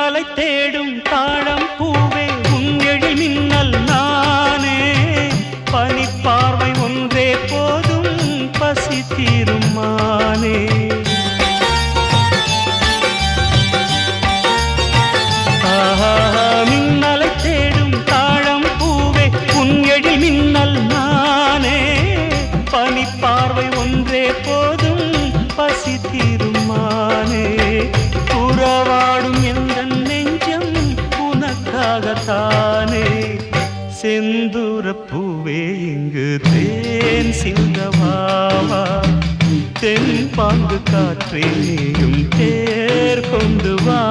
மின்னலை தேடும் தாழம் பூவே உன் எழில் மின்னல் நானே பனிப்பார்வை ஒன்றே போதும் பசி தீரும் மானே மின்னலை தேடும் தாழம் பூவே உன் எழில் மின்னல் நானே பனிப்பார்வை ஒன்றே போதும் பசி தீரும் மானே உறவாடும் எந்த நெஞ்சம் உனக்காகத்தானே செந்தூர பூவே இங்கு தேன் சிந்தவாவா தென் பாங்கு காற்றே நீயும் தேர் கொண்டு வா